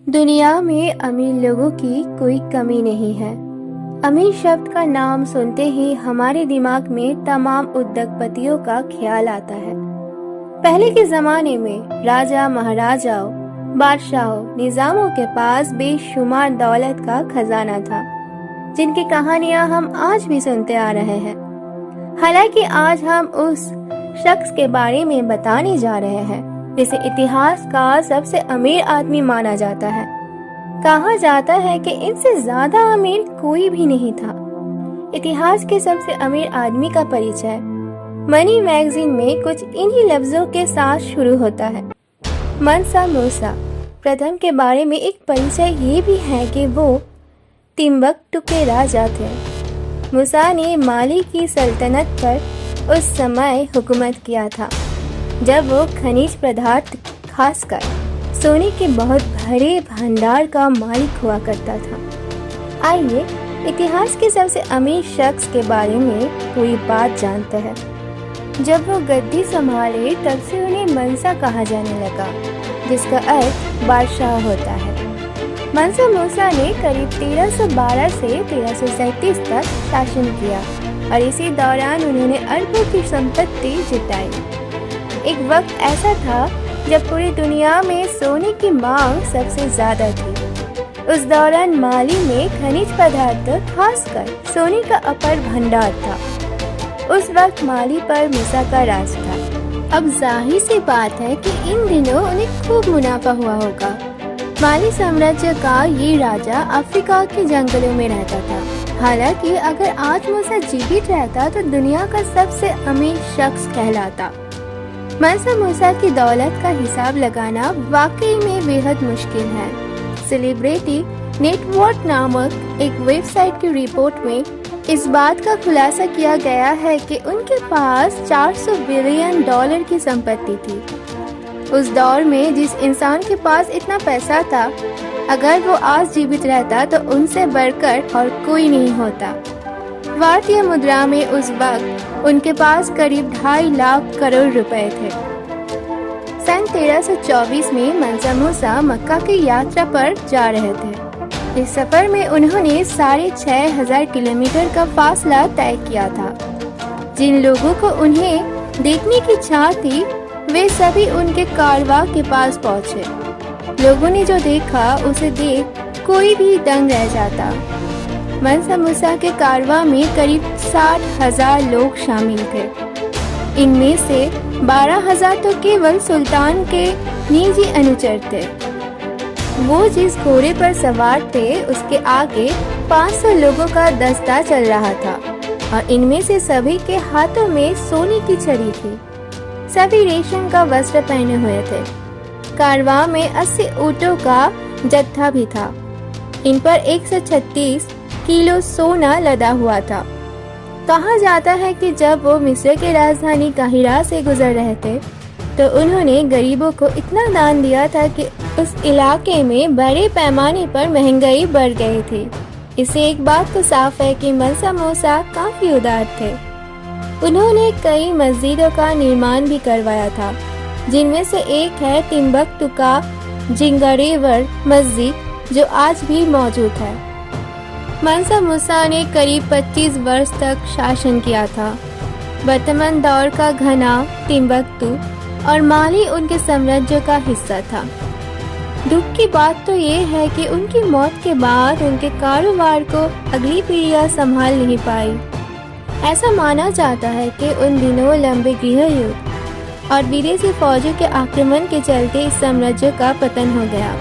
दुनिया में अमीर लोगों की कोई कमी नहीं है। अमीर शब्द का नाम सुनते ही हमारे दिमाग में तमाम उद्योगपतियों का ख्याल आता है। पहले के जमाने में राजा महाराजाओं, बादशाहों, निजामों के पास बेशुमार दौलत का खजाना था, जिनकी कहानियां हम आज भी सुनते आ रहे हैं। हालांकि आज हम उस शख्स के बारे में बताने जा रहे हैं जिसे इतिहास का सबसे अमीर आदमी माना जाता है। कहा जाता है कि इनसे ज्यादा अमीर कोई भी नहीं था। इतिहास के सबसे अमीर आदमी का परिचय मनी मैगजीन में कुछ इन्हीं लफ्जों के साथ शुरू होता है। मंसा मूसा प्रथम के बारे में एक परिचय ये भी है कि वो तिम्बकतू के राजा थे। मूसा ने माली की सल्तनत पर उस समय हुकूमत किया था जब वो खनिज पदार्थ खासकर सोने के बहुत भरे भंडार का मालिक हुआ करता था। आइए इतिहास के सबसे अमीर शख्स के बारे में पूरी बात जानते हैं। जब वो गद्दी संभाले तब से उन्हें मंसा कहा जाने लगा, जिसका अर्थ बादशाह होता है। मंसा मूसा ने करीब 1312 से 1337 तक शासन किया और इसी दौरान उन्होंने अरबों की संपत्ति जुटाई। एक वक्त ऐसा था जब पूरी दुनिया में सोने की मांग सबसे ज्यादा थी। उस दौरान माली में खनिज पदार्थ खासकर सोने का अपार भंडार था। उस वक्त माली पर मूसा का राज था। अब जाहिर सी बात है कि इन दिनों उन्हें खूब मुनाफा हुआ होगा। माली साम्राज्य का ये राजा अफ्रीका के जंगलों में रहता था। हालांकि अगर आज मूसा जीवित रहता तो दुनिया का सबसे अमीर शख्स कहलाता। मंसा मूसा की दौलत का हिसाब लगाना वाकई में बेहद मुश्किल है। सेलिब्रिटी नेटवर्क नामक एक वेबसाइट की रिपोर्ट में इस बात का खुलासा किया गया है कि उनके पास $400 बिलियन की संपत्ति थी। उस दौर में जिस इंसान के पास इतना पैसा था, अगर वो आज जीवित रहता तो उनसे बढ़कर और कोई नहीं होता। भारतीय मुद्रा में उस वक्त उनके पास करीब 2.5 लाख करोड़ रुपए थे। सन 1324 में मंसा मूसा मक्का की यात्रा पर जा रहे थे। इस सफर में उन्होंने 6,500 किलोमीटर का फासला तय किया था। जिन लोगों को उन्हें देखने की चाह थी, वे सभी उनके कारवां के पास पहुंचे। लोगों ने जो देखा उसे देख कोई भी दंग रह जाता। मंसा मूसा के कारवां में करीब 60,000 लोग शामिल थे। इनमें से 12,000 तो केवल सुल्तान के निजी अनुचर थे। वो जिस घोड़े पर सवार थे उसके आगे 500 लोगों का दस्ता चल रहा था और इनमें से सभी के हाथों में सोने की छड़ी थी। सभी रेशम का वस्त्र पहने हुए थे। कारवां में 80 ऊंटों का जत्था भी था। इन पर 136 किलो सोना लदा हुआ था। कहा जाता है कि जब वो मिस्र की राजधानी काहिरा से गुजर रहे थे तो उन्होंने गरीबों को इतना दान दिया था कि उस इलाके में बड़े पैमाने पर महंगाई बढ़ गई थी। इससे एक बात तो साफ है कि मंसा मूसा काफी उदार थे। उन्होंने कई मस्जिदों का निर्माण भी करवाया था, जिनमें से एक है तिम्बकतू का जिंगरेवर मस्जिद, जो आज भी मौजूद है। मंसा मूसा ने करीब 25 वर्ष तक शासन किया था। वर्तमान दौर का घना तिम्बकतू और माली उनके साम्राज्य का हिस्सा था। दुख की बात तो ये है कि उनकी मौत के बाद उनके कारोबार को अगली पीढ़ियां संभाल नहीं पाई। ऐसा माना जाता है कि उन दिनों लंबे गृह युद्ध और विदेशी फौजों के आक्रमण के चलते इस साम्राज्य का पतन हो गया।